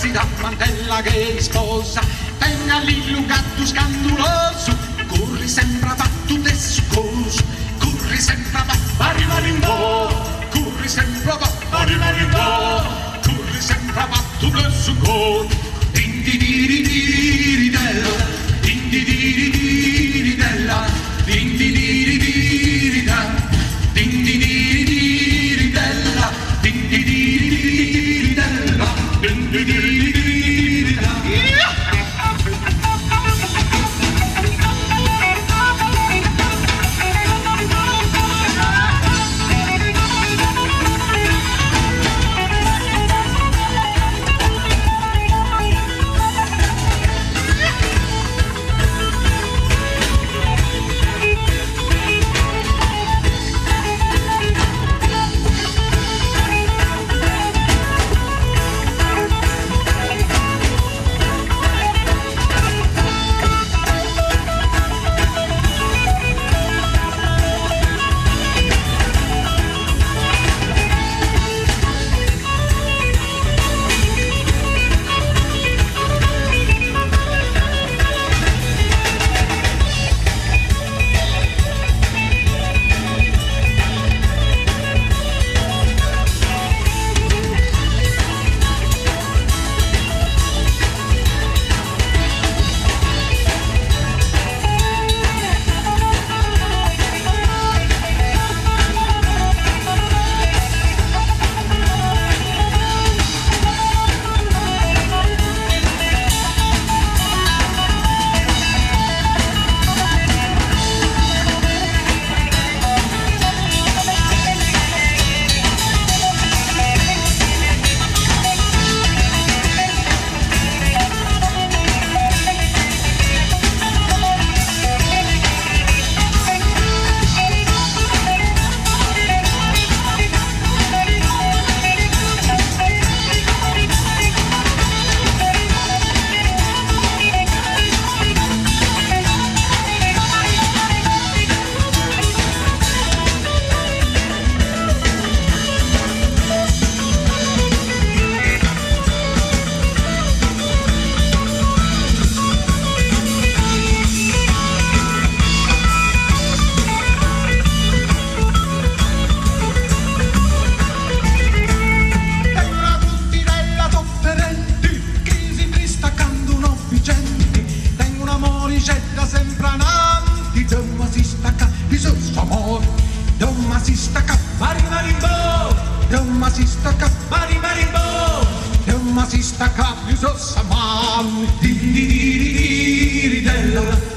ragazzi da mantella che sposa, tenga l'illugato scanduloso, corri sempre a battuto e succoso, corri sempre a battuto, corri sempre a battuto, corri sempre a battuto e succoso, din di di di di della, din di di di di della, din di di di di della, din di di di della, din di di della, din di di della. Sempre avanti, Doma si stacca, bisogna amore, Doma si stacca, mari marimbo, Doma si stacca, mari marimbo, Doma si stacca, bisogna amore, di della.